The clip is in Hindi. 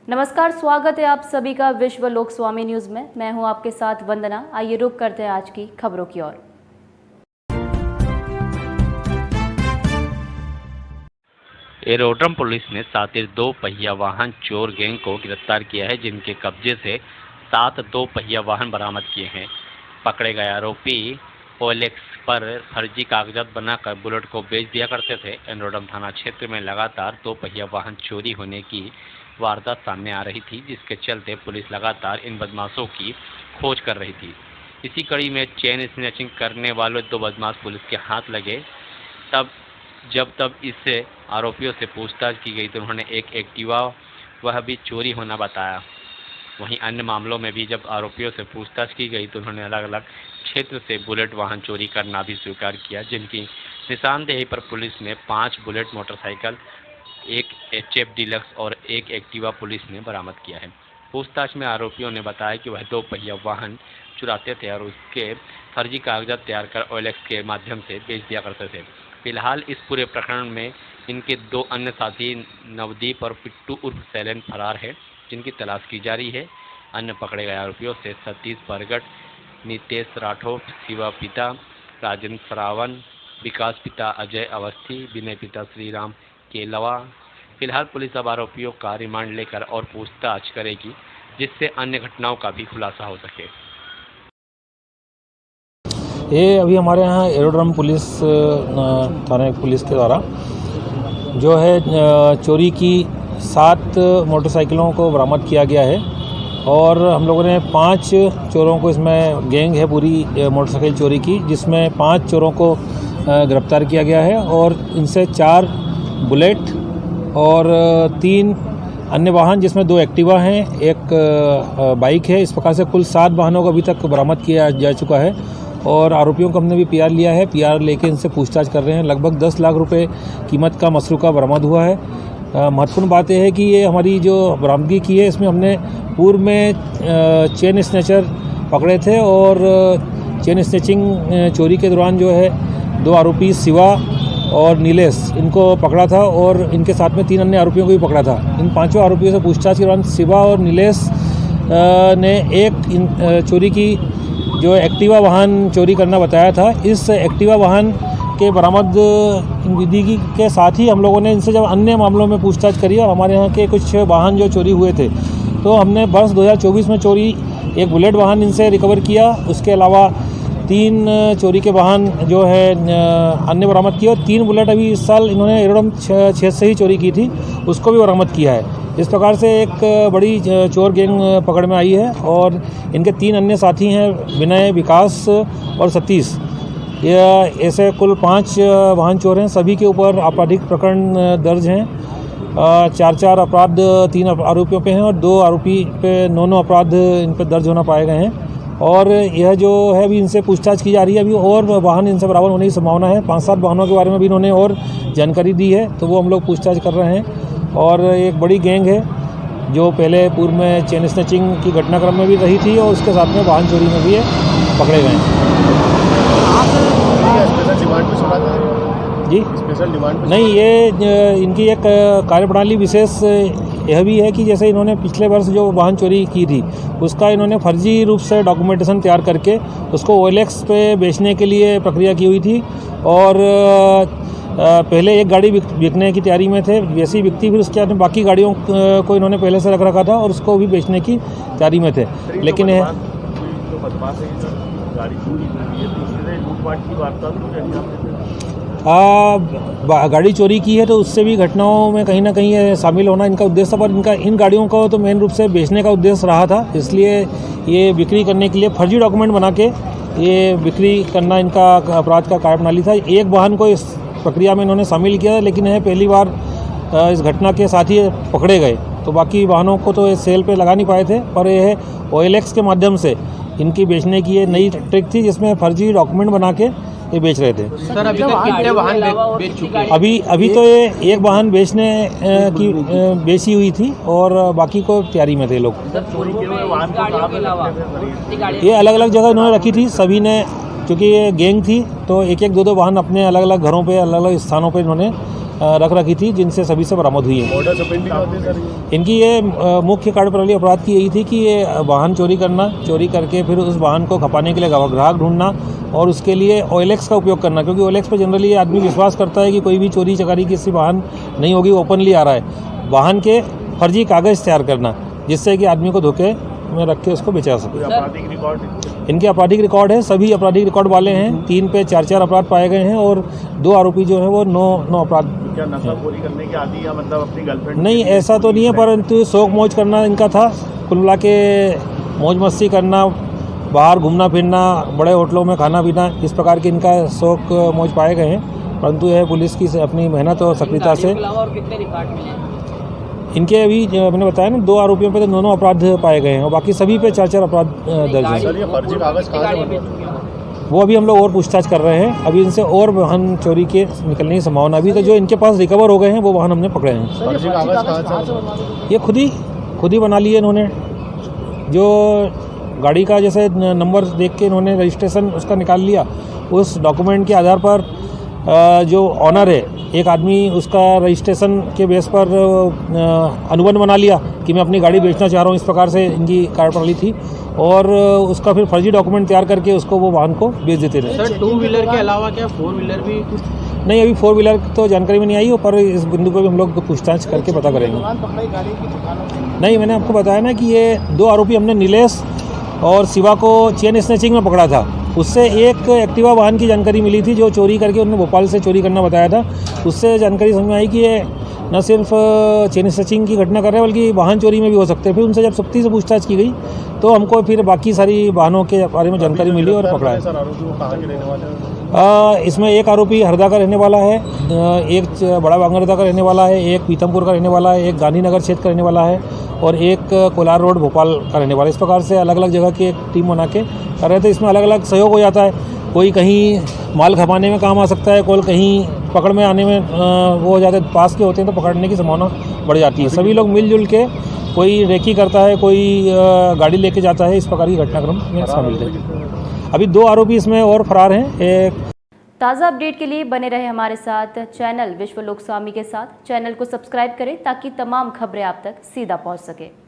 नमस्कार, स्वागत है आप सभी का विश्व लोक स्वामी न्यूज में। मैं हूं आपके साथ वंदना। आइए रुक करते हैं आज की खबरों की ओर। एरोड्रम पुलिस ने सातिर 2 पहिया वाहन चोर गैंग को गिरफ्तार किया है, जिनके कब्जे से 7 2 पहिया वाहन बरामद किए हैं। पकड़े गए आरोपी ओएलएक्स पर फर्जी कागजात बनाकर बुलेट को बेच दिया करते थे। एरोड्रम थाना क्षेत्र में लगातार 2 पहिया वाहन चोरी होने की वारदात सामने आ रही थी, जिसके चलते पुलिस लगातार इन बदमाशों की खोज कर रही थी। इसी कड़ी में चेन स्नैचिंग करने वाले 2 बदमाश पुलिस के हाथ लगे। जब इस आरोपियों से पूछताछ की गई तो उन्होंने एक एक्टिवा वह भी चोरी होना बताया। वहीं अन्य मामलों में भी जब आरोपियों से पूछताछ की गई तो उन्होंने अलग अलग क्षेत्र से बुलेट वाहन चोरी करना भी स्वीकार किया, जिनकी निशानदेही पर पुलिस ने 5 बुलेट मोटरसाइकिल, 1 एचएफ डीलक्स और 1 एक्टिवा पुलिस ने बरामद किया है। पूछताछ में आरोपियों ने बताया कि वह 2 पहिया वाहन चुराते थे और उसके फर्जी कागजात तैयार कर ओएलएक्स के माध्यम से बेच दिया करते थे। फिलहाल इस पूरे प्रकरण में इनके 2 अन्य साथी नवदीप और पिट्टू उर्फ सैलन फरार है, जिनकी तलाश की जा रही है। अन्य पकड़े गए आरोपियों से सतीश परगट, नितेश राठौर, शिवा पिता राजेंद्र सरावन, विकास पिता अजय अवस्थी, विनय पिता श्रीराम के अलावा फिलहाल पुलिस अब आरोपियों का रिमांड लेकर और पूछताछ करेगी, जिससे अन्य घटनाओं का भी खुलासा हो सके। ये अभी हमारे यहाँ एरोड्रम पुलिस थाने पुलिस के द्वारा जो है चोरी की 7 मोटरसाइकिलों को बरामद किया गया है और हम लोगों ने 5 चोरों को, इसमें गैंग है पूरी मोटरसाइकिल चोरी की, जिसमें 5 चोरों को गिरफ्तार किया गया है और इनसे 4 बुलेट और 3 अन्य वाहन, जिसमें 2 एक्टिवा हैं, 1 बाइक है। इस प्रकार से कुल 7 वाहनों को अभी तक बरामद किया जा चुका है और आरोपियों को हमने भी पीआर लिया है। पीआर लेके इनसे पूछताछ कर रहे हैं। लगभग 10 लाख रुपए कीमत का मसरूका बरामद हुआ है। महत्वपूर्ण बात यह है कि ये हमारी जो बरामदगी की है, इसमें हमने पूर्व में चेन स्नैचर पकड़े थे और चेन स्नैचिंग चोरी के दौरान जो है 2 आरोपी शिवा और नीलेश इनको पकड़ा था और इनके साथ में 3 अन्य आरोपियों को भी पकड़ा था। इन 5 आरोपियों से पूछताछ के दौरान शिवा और नीलेश ने एक चोरी की जो एक्टिवा वाहन चोरी करना बताया था। इस एक्टिवा वाहन के बरामद विधि के साथ ही हम लोगों ने इनसे जब अन्य मामलों में पूछताछ करी और हमारे यहाँ के कुछ वाहन जो चोरी हुए थे, तो हमने वर्ष 2024 में चोरी 1 बुलेट वाहन इनसे रिकवर किया। उसके अलावा 3 चोरी के वाहन जो है अन्य बरामद किए और 3 बुलेट अभी इस साल इन्होंने एरोड्रम क्षेत्र से ही चोरी की थी, उसको भी बरामद किया है। इस प्रकार से एक बड़ी चोर गैंग पकड़ में आई है और इनके 3 अन्य साथी हैं, विनय, विकास और सतीश। ये ऐसे कुल 5 वाहन चोर हैं। सभी के ऊपर आपराधिक प्रकरण दर्ज हैं। 4 अपराध 3 आरोपियों पे हैं और 2 आरोपी पे 9 अपराध इन पर दर्ज होना पाए गए हैं और यह जो है अभी इनसे पूछताछ की जा रही है। अभी और वाहन इनसे बरामद होने की संभावना है। 5-7 वाहनों के बारे में भी इन्होंने और जानकारी दी है, तो वो हम लोग पूछताछ कर रहे हैं। और एक बड़ी गैंग है जो पहले पूर्व में चेन स्नैचिंग की घटनाक्रम में भी रही थी और उसके साथ में वाहन चोरी में भी पकड़े गए हैं। जी स्पेशल डिमांड नहीं, ये इनकी एक कार्यप्रणाली विशेष यह भी है कि जैसे इन्होंने पिछले वर्ष जो वाहन चोरी की थी, उसका इन्होंने फर्जी रूप से डॉक्यूमेंटेशन तैयार करके उसको ओएलएक्स पे बेचने के लिए प्रक्रिया की हुई थी और पहले एक गाड़ी बिकने की तैयारी में थे, वैसी बिकती, फिर उसके बाद बाकी गाड़ियों को इन्होंने पहले से रख रखा था और उसको भी बेचने की तैयारी में थे। लेकिन गाड़ी चोरी की है तो उससे भी घटनाओं में कहीं ना कहीं शामिल होना इनका उद्देश्य, पर इनका इन गाड़ियों को तो मेन रूप से बेचने का उद्देश्य रहा था। इसलिए ये बिक्री करने के लिए फर्जी डॉक्यूमेंट बना के ये बिक्री करना इनका अपराध का कार्यप्रणाली था। एक वाहन को इस प्रक्रिया में इन्होंने शामिल किया, लेकिन यह पहली बार इस घटना के साथ ही पकड़े गए। तो बाकी वाहनों को तो सेल पे लगा नहीं पाए थे, पर यह ओएलएक्स के माध्यम से इनकी बेचने की ये नई ट्रिक थी, जिसमें फर्जी डॉक्यूमेंट बना के ये बेच रहे थे। सर, अभी तक कितने वाहन बेच चुके हैं? अभी तो ये एक वाहन बेचने की बेची हुई थी और बाकी को तैयारी में थे लोग। ये अलग अलग जगह इन्होंने रखी थी सभी ने, क्योंकि ये गैंग थी तो 1-1, 2-2 वाहन अपने अलग अलग घरों पे, अलग अलग स्थानों पे इन्होंने रख रखी थी, जिनसे सभी से बरामद हुई है। ऑर्डर सपेंडिंग होते हैं सर। इनकी ये मुख्य कार्यप्रणाली अपराध की यही थी कि ये वाहन चोरी करना, चोरी करके फिर उस वाहन को खपाने के लिए ग्राहक ढूंढना और उसके लिए OLX का उपयोग करना, क्योंकि OLX पर जनरली ये आदमी विश्वास करता है कि कोई भी चोरी चकारी किसी वाहन नहीं होगी, ओपनली आ रहा है। वाहन के फर्जी कागज़ तैयार करना जिससे कि आदमी को धोखे में रख के उसको बेचा सके। आपराधिक रिकॉर्ड इनके आपराधिक रिकॉर्ड है, सभी आपराधिक रिकॉर्ड वाले हैं। 3 पे 4 अपराध पाए गए हैं और 2 आरोपी जो है वो 9 अपराध। क्या नशाखोरी करने के आदि या मतलब अपनी गर्लफ्रेंड? नहीं, ऐसा तो नहीं है, परंतु शौक मौज करना इनका था। कुल मिला के मौज मस्ती करना, बाहर घूमना फिरना, बड़े होटलों में खाना पीना, इस प्रकार के इनका शौक मौज पाए गए हैं। परंतु यह पुलिस की अपनी मेहनत और सक्रियता से इनके अभी मैंने बताया ना 2 आरोपियों पे तो 9 अपराध पाए गए हैं और बाकी सभी पे 4 अपराध दर्ज हैं। सर ये फर्जी कागज कहाँ से बने? वो अभी हम लोग और पूछताछ कर रहे हैं। अभी इनसे और वाहन चोरी के निकलने की संभावना, अभी तो जो इनके पास रिकवर हो गए हैं वो वाहन हमने पकड़े हैं। फर्जी कागज कहाँ से? ये खुद ही बना लिए इन्होंने। जो गाड़ी का जैसे नंबर देख के इन्होंने रजिस्ट्रेशन उसका निकाल लिया, उस डॉक्यूमेंट के आधार पर जो ऑनर है एक आदमी, उसका रजिस्ट्रेशन के बेस पर अनुबंध बना लिया कि मैं अपनी गाड़ी बेचना चाह रहा हूँ। इस प्रकार से इनकी कार्यप्रणाली थी और उसका फिर फर्जी डॉक्यूमेंट तैयार करके उसको वो वाहन को बेच देते रहे। सर 2 व्हीलर के अलावा क्या 4 व्हीलर भी? नहीं, अभी 4 व्हीलर तो जानकारी में नहीं आई हो, पर इस बिंदु पर भी हम लोग पूछताछ करके पता करेंगे। नहीं, मैंने आपको बताया ना कि ये 2 आरोपी हमने नीलेश और शिवा को चेन स्नैचिंग में पकड़ा था। उससे एक एक्टिवा वाहन की जानकारी मिली थी जो चोरी करके उन्होंने भोपाल से चोरी करना बताया था। उससे जानकारी समझ में आई कि ये न सिर्फ चेन स्नैचिंग की घटना कर रहे हैं बल्कि वाहन चोरी में भी हो सकते हैं। फिर उनसे जब सख्ती से पूछताछ की गई तो हमको फिर बाकी सारी वाहनों के बारे में जानकारी मिली और पकड़ा है। सर आरोपी वो कहाँ के रहने वाले हैं? इसमें एक आरोपी हरदा का रहने वाला है, एक बड़ा बांगरदा का रहने वाला है, एक पीतमपुर का रहने वाला है, एक गांधीनगर क्षेत्र का रहने वाला है और एक कोलार रोड भोपाल का रहने वाला है। इस प्रकार से अलग अलग जगह की एक टीम बना के कर रहे थे। इसमें अलग अलग सहयोग हो जाता है, कोई कहीं माल खपाने में काम आ सकता है, कोई कहीं पकड़ में आने में वो हो जाते हैं, पास के होते हैं तो पकड़ने की संभावना बढ़ जाती है। सभी लोग मिलजुल के, कोई रेकी करता है, कोई गाड़ी लेके जाता है, इस प्रकार की घटनाक्रम में शामिल थे। अभी 2 आरोपी इसमें और फरार हैं। एक ताज़ा अपडेट के लिए बने रहे हमारे साथ चैनल विश्व लोक स्वामी के साथ। चैनल को सब्सक्राइब करें ताकि तमाम खबरें आप तक सीधा पहुंच सके।